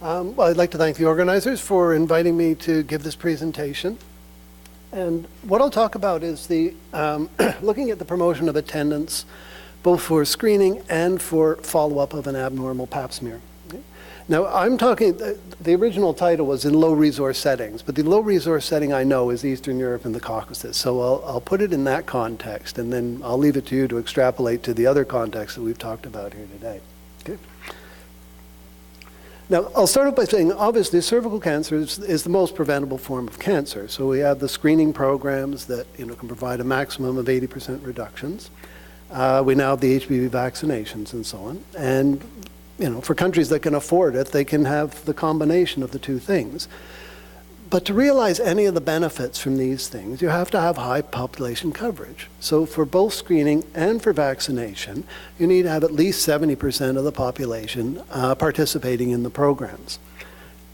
Well, I'd like to thank the organizers for inviting me to give this presentation. And what I'll talk about is the looking at the promotion of attendance, both for screening and for follow-up of an abnormal pap smear. Okay? Now, I'm talking, the original title was in low-resource settings, but the low-resource setting I know is Eastern Europe and the Caucasus. So I'll put it in that context, and then I'll leave it to you to extrapolate to the other contexts that we've talked about here today. Okay? Now, I'll start off by saying, obviously, cervical cancer is the most preventable form of cancer. So we have the screening programs that can provide a maximum of 80% reductions. We now have the HPV vaccinations and so on. And for countries that can afford it, they can have the combination of the two things. But to realize any of the benefits from these things, you have to have high population coverage. So for both screening and for vaccination, you need to have at least 70% of the population participating in the programs.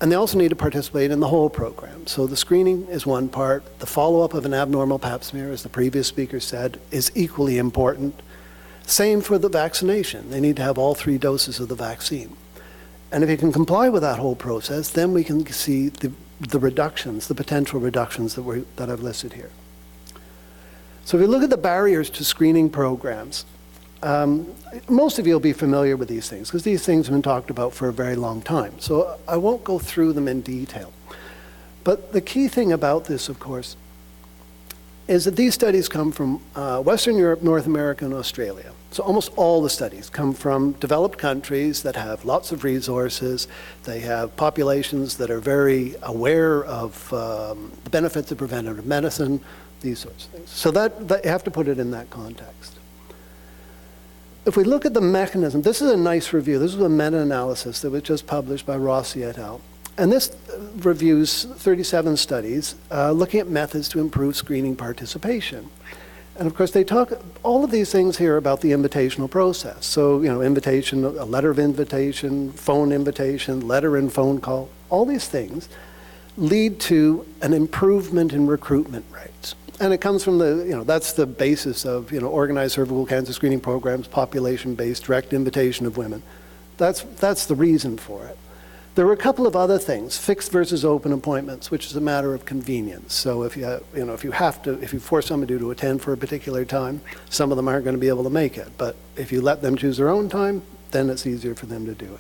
And they also need to participate in the whole program. So the screening is one part. The follow-up of an abnormal pap smear, as the previous speaker said, is equally important. Same for the vaccination. They need to have all 3 doses of the vaccine. And if you can comply with that whole process, then we can see the reductions, the potential reductions that I've listed here. So if you look at the barriers to screening programs, most of you will be familiar with these things because these things have been talked about for a very long time. So I won't go through them in detail. But the key thing about this, of course, is that these studies come from Western Europe, North America, and Australia. So almost all the studies come from developed countries that have lots of resources. They have populations that are very aware of the benefits of preventative medicine, these sorts of things. So that you have to put it in that context. If we look at the mechanism, this is a nice review. This is a meta-analysis that was just published by Rossi et al. And this reviews 37 studies looking at methods to improve screening participation. And of course, they talk all of these things here about the invitational process. So, invitation, a letter of invitation, phone invitation, letter and phone call, all these things lead to an improvement in recruitment rates. And it comes from that's the basis of, organized cervical cancer screening programs, population-based direct invitation of women. That's the reason for it. There were a couple of other things, fixed versus open appointments, which is a matter of convenience. So if you force somebody to attend for a particular time, some of them aren't going to be able to make it. But if you let them choose their own time, then it's easier for them to do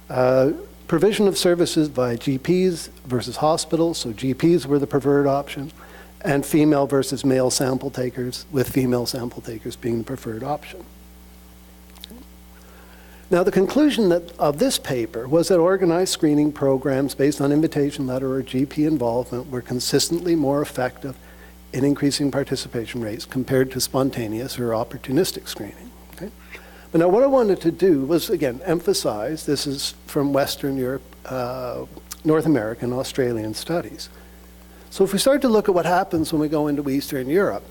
it. Provision of services by GPs versus hospitals. So GPs were the preferred option, and female versus male sample takers, with female sample takers being the preferred option. Now, the conclusion of this paper was that organized screening programs based on invitation letter or GP involvement were consistently more effective in increasing participation rates compared to spontaneous or opportunistic screening. Okay? But now what I wanted to do was, again, emphasize, this is from Western Europe, North American, Australian studies. So if we start to look at what happens when we go into Eastern Europe,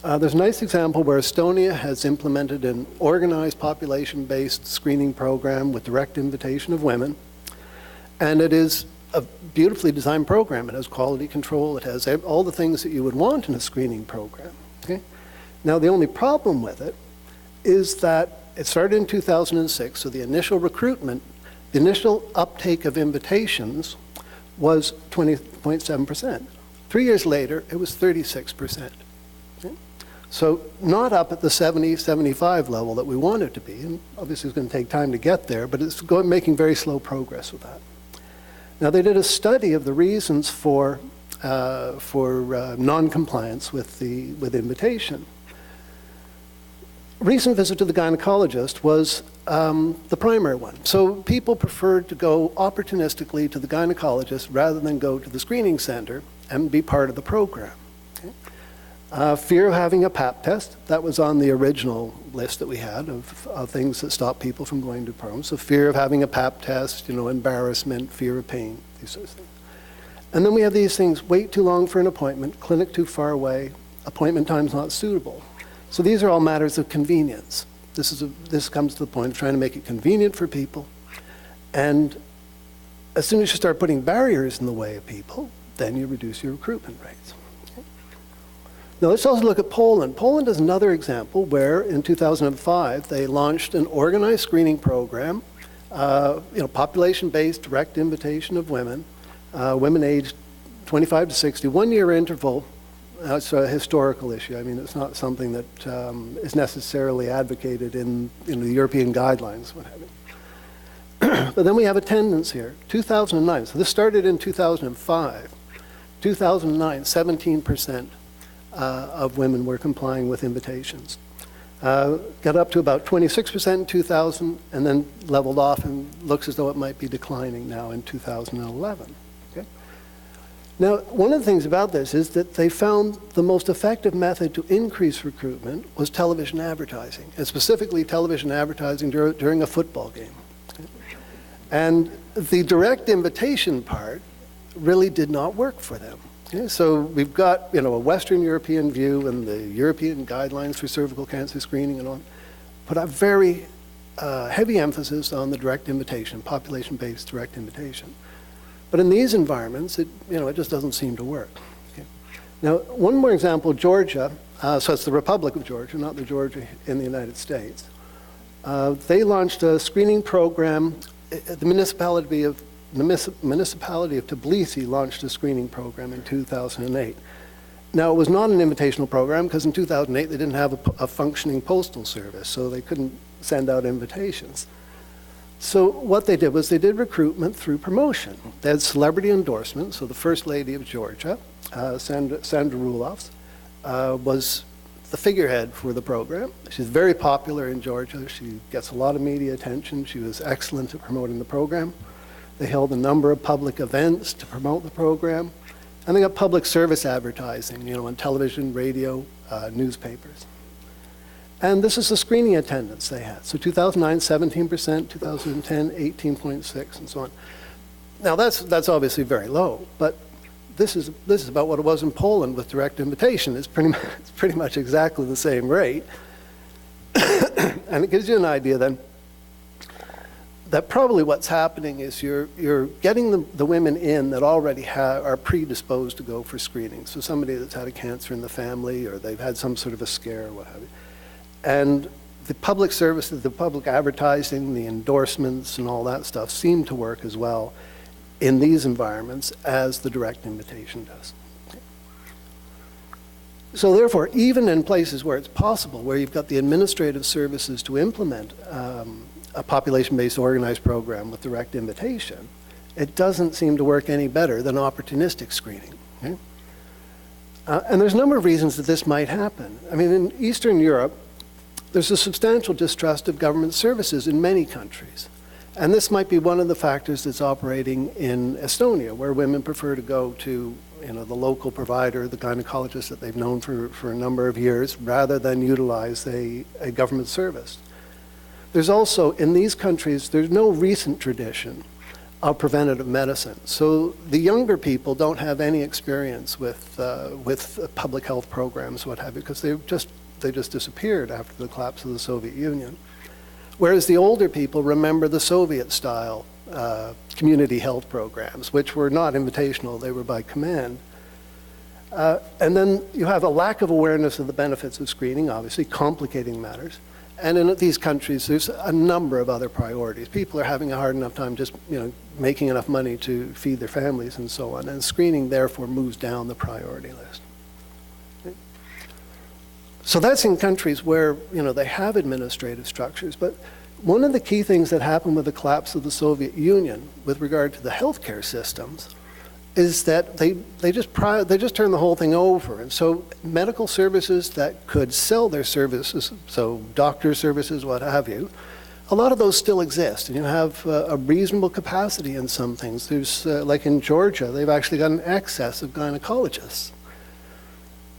there's a nice example where Estonia has implemented an organized population-based screening program with direct invitation of women. And it is a beautifully designed program. It has quality control. It has all the things that you would want in a screening program. Okay? Now, the only problem with it is that it started in 2006, so the initial recruitment, the initial uptake of invitations was 20.7%. 3 years later, it was 36%. So not up at the 70, 75 level that we want it to be. And obviously it's going to take time to get there, but it's making very slow progress with that. Now they did a study of the reasons for non-compliance with invitation. Recent visit to the gynecologist was the primary one. So people preferred to go opportunistically to the gynecologist rather than go to the screening center and be part of the program. Fear of having a pap test, that was on the original list that we had of things that stop people from going to programs. So fear of having a pap test, embarrassment, fear of pain, these sorts of things. And then we have these things, wait too long for an appointment, clinic too far away, appointment time's not suitable. So these are all matters of convenience. This comes to the point of trying to make it convenient for people. And as soon as you start putting barriers in the way of people, then you reduce your recruitment rates. Now let's also look at Poland. Poland is another example where in 2005 they launched an organized screening program Population-based direct invitation of women, women aged 25 to 60, 1-year interval. It's a historical issue. I mean, it's not something that is necessarily advocated in the European guidelines, what have you. But then we have attendance here, 2009. So this started in 2005. 2009, 17% of women were complying with invitations. Got up to about 26% in 2000, and then leveled off and looks as though it might be declining now in 2011. Okay? Now, one of the things about this is that they found the most effective method to increase recruitment was television advertising, and specifically television advertising during a football game. Okay? And the direct invitation part really did not work for them. Okay, so we've got a Western European view and the European guidelines for cervical cancer screening and all, put a very heavy emphasis on the direct invitation, population-based direct invitation. But in these environments, it just doesn't seem to work. Okay. Now, one more example, Georgia. So it's the Republic of Georgia, not the Georgia in the United States. They launched a screening program. The municipality of Tbilisi launched a screening program in 2008. Now, it was not an invitational program because in 2008 they didn't have a functioning postal service, so they couldn't send out invitations. So what they did was they did recruitment through promotion. They had celebrity endorsements. So the First Lady of Georgia, Sandra Ruloff, was the figurehead for the program. She's very popular in Georgia. She gets a lot of media attention. She was excellent at promoting the program. They held a number of public events to promote the program. And they got public service advertising, on television, radio, newspapers. And this is the screening attendance they had. So 2009, 17%, 2010, 18.6, and so on. Now that's obviously very low, but this is about what it was in Poland with direct invitation. It's pretty much exactly the same rate. And it gives you an idea then that probably what's happening is you're getting the women in that already are predisposed to go for screening. So somebody that's had a cancer in the family, or they've had some sort of a scare, or what have you. And the public services, the public advertising, the endorsements, and all that stuff seem to work as well in these environments as the direct invitation does. So therefore, even in places where it's possible, where you've got the administrative services to implement a population-based organized program with direct invitation, it doesn't seem to work any better than opportunistic screening. Okay? And there's a number of reasons that this might happen. I mean, in Eastern Europe, there's a substantial distrust of government services in many countries. And this might be one of the factors that's operating in Estonia, where women prefer to go to the local provider, the gynecologist that they've known for a number of years, rather than utilize a government service. There's also, in these countries, there's no recent tradition of preventative medicine. So the younger people don't have any experience with public health programs, what have you, because they just disappeared after the collapse of the Soviet Union. Whereas the older people remember the Soviet-style community health programs, which were not invitational, they were by command. And then you have a lack of awareness of the benefits of screening, obviously complicating matters. And in these countries, there's a number of other priorities. People are having a hard enough time just making enough money to feed their families and so on. And screening, therefore, moves down the priority list. So that's in countries where they have administrative structures. But one of the key things that happened with the collapse of the Soviet Union with regard to the healthcare systems is that they just turned the whole thing over. And so medical services that could sell their services, so doctor services, what have you, a lot of those still exist. And you have a reasonable capacity in some things. There's, like in Georgia, they've actually got an excess of gynecologists.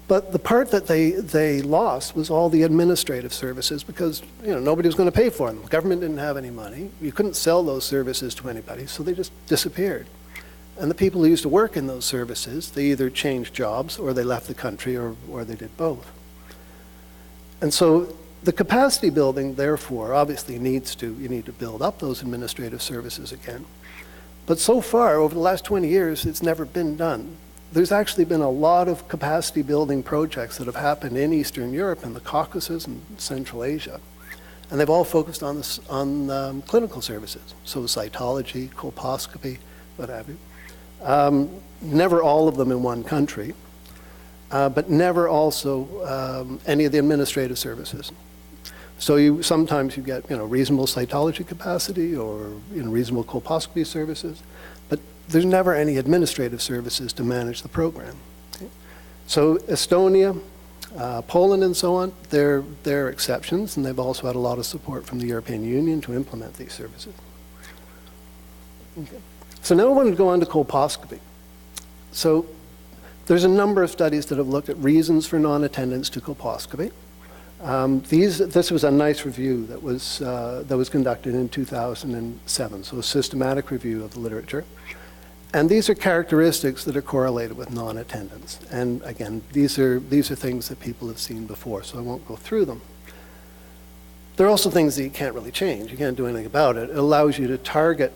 But the part that they lost was all the administrative services because nobody was going to pay for them. The government didn't have any money. You couldn't sell those services to anybody, so they just disappeared. And the people who used to work in those services, they either changed jobs or they left the country or they did both. And so the capacity building, therefore, obviously you need to build up those administrative services again. But so far, over the last 20 years, it's never been done. There's actually been a lot of capacity building projects that have happened in Eastern Europe and the Caucasus and Central Asia. And they've all focused on clinical services, so cytology, colposcopy, what have you. Never all of them in one country, but never also any of the administrative services. So sometimes you get reasonable cytology capacity or reasonable colposcopy services, but there's never any administrative services to manage the program. Okay? So Estonia, Poland and so on, they're exceptions, and they've also had a lot of support from the European Union to implement these services. Okay. So now I want to go on to colposcopy. So there's a number of studies that have looked at reasons for non-attendance to colposcopy. This was a nice review that was conducted in 2007, so a systematic review of the literature. And these are characteristics that are correlated with non-attendance. And again, these are things that people have seen before, so I won't go through them. There are also things that you can't really change. You can't do anything about it. It allows you to target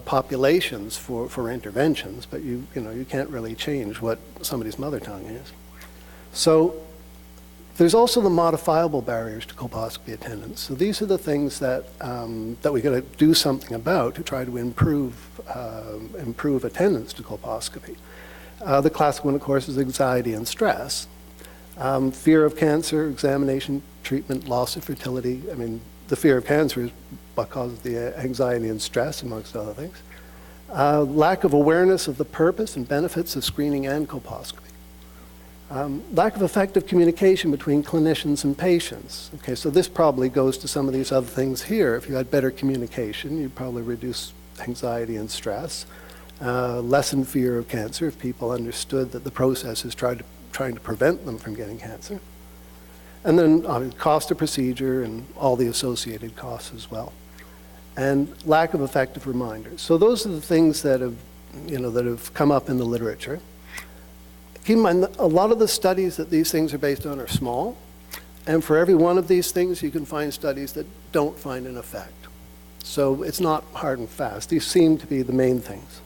populations for interventions, but you can't really change what somebody's mother tongue is. So there's also the modifiable barriers to colposcopy attendance. So these are the things that we got to do something about to try to improve attendance to colposcopy. The classic one, of course, is anxiety and stress. Fear of cancer, examination, treatment, loss of fertility. I mean, the fear of cancer is what causes the anxiety and stress, amongst other things. Lack of awareness of the purpose and benefits of screening and colposcopy. Lack of effective communication between clinicians and patients. Okay, so this probably goes to some of these other things here. If you had better communication, you'd probably reduce anxiety and stress, lessen fear of cancer if people understood that the process is trying to prevent them from getting cancer. And then cost of procedure and all the associated costs as well. And lack of effective reminders. So those are the things that have come up in the literature. Keep in mind, a lot of the studies that these things are based on are small, and for every one of these things, you can find studies that don't find an effect. So it's not hard and fast. These seem to be the main things.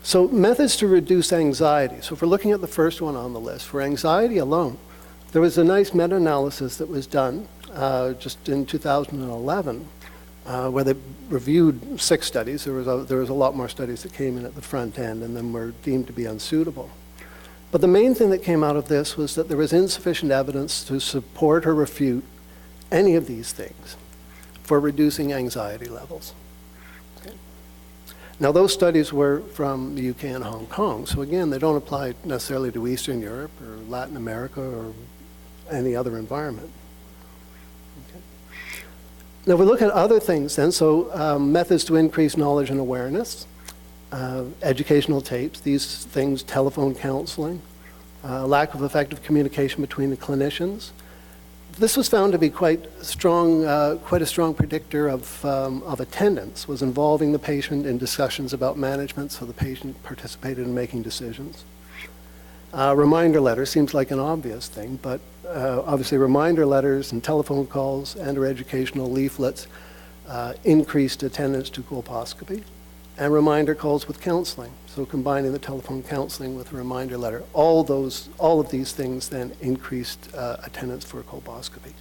So methods to reduce anxiety. So if we're looking at the first one on the list, for anxiety alone, there was a nice meta-analysis that was done just in 2011, where they reviewed 6 studies. There was a lot more studies that came in at the front end and then were deemed to be unsuitable. But the main thing that came out of this was that there was insufficient evidence to support or refute any of these things for reducing anxiety levels. Okay. Now those studies were from the UK and Hong Kong, so again, they don't apply necessarily to Eastern Europe or Latin America or any other environment. Now we look at other things then, so methods to increase knowledge and awareness, educational tapes, these things, telephone counseling, lack of effective communication between the clinicians. This was found to be quite a strong predictor of attendance, was involving the patient in discussions about management, so the patient participated in making decisions. Reminder letters seems like an obvious thing, but obviously reminder letters and telephone calls and or educational leaflets increased attendance to colposcopy, and reminder calls with counseling. So combining the telephone counseling with a reminder letter, all of these things then increased attendance for colposcopy.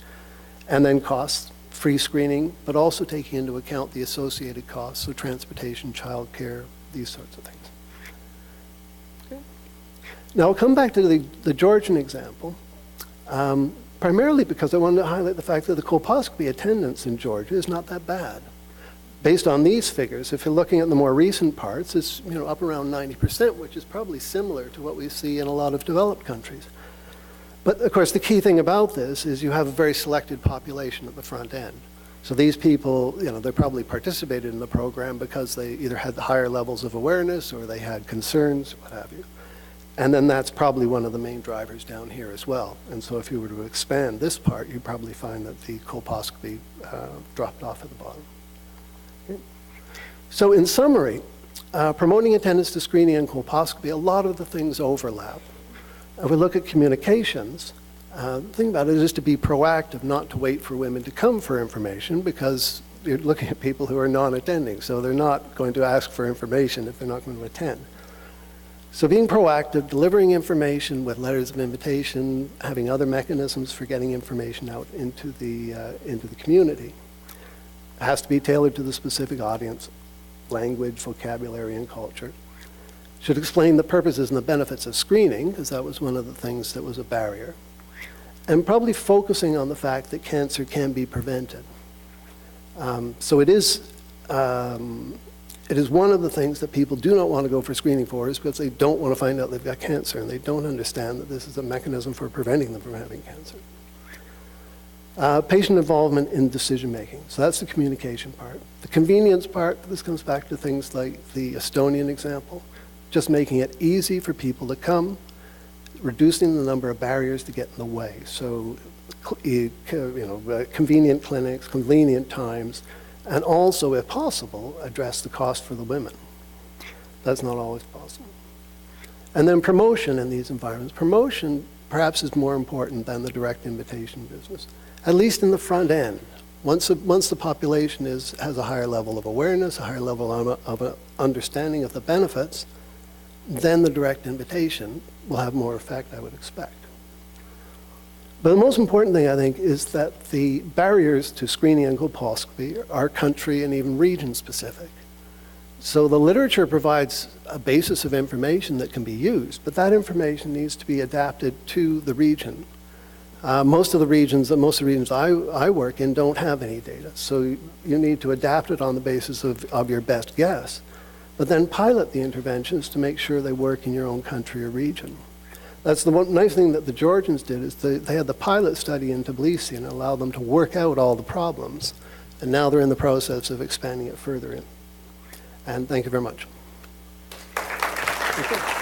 And then costs, free screening, but also taking into account the associated costs, so transportation, childcare, these sorts of things. Now, I'll come back to the Georgian example, primarily because I wanted to highlight the fact that the colposcopy attendance in Georgia is not that bad. Based on these figures, if you're looking at the more recent parts, it's up around 90%, which is probably similar to what we see in a lot of developed countries. But of course, the key thing about this is you have a very selected population at the front end. So these people, they probably participated in the program because they either had the higher levels of awareness or they had concerns, what have you. And then that's probably one of the main drivers down here as well. And so if you were to expand this part, you'd probably find that the colposcopy dropped off at the bottom. Okay. So in summary, promoting attendance to screening and colposcopy, a lot of the things overlap. If we look at communications, the thing about it is to be proactive, not to wait for women to come for information, because you're looking at people who are non-attending, so they're not going to ask for information if they're not going to attend. So being proactive, delivering information with letters of invitation, having other mechanisms for getting information out into the community. It has to be tailored to the specific audience, language, vocabulary, and culture. Should explain the purposes and the benefits of screening, because that was one of the things that was a barrier. And probably focusing on the fact that cancer can be prevented. So it is one of the things that people do not want to go for screening for, is because they don't want to find out they've got cancer, and they don't understand that this is a mechanism for preventing them from having cancer. Patient involvement in decision-making. So that's the communication part. The convenience part, this comes back to things like the Estonian example, just making it easy for people to come, reducing the number of barriers to get in the way. So, convenient clinics, convenient times, and also, if possible, address the cost for the women. That's not always possible. And then promotion in these environments. Promotion perhaps is more important than the direct invitation business, at least in the front end. Once the population has a higher level of awareness, a higher level of understanding of the benefits, then the direct invitation will have more effect, I would expect. But the most important thing, I think, is that the barriers to screening and colposcopy are country and even region specific. So the literature provides a basis of information that can be used, but that information needs to be adapted to the region. Most of the regions I work in don't have any data, so you need to adapt it on the basis of your best guess, but then pilot the interventions to make sure they work in your own country or region. That's the one nice thing that the Georgians did, is they had the pilot study in Tbilisi and allowed them to work out all the problems, and now they're in the process of expanding it further in. And thank you very much. Okay.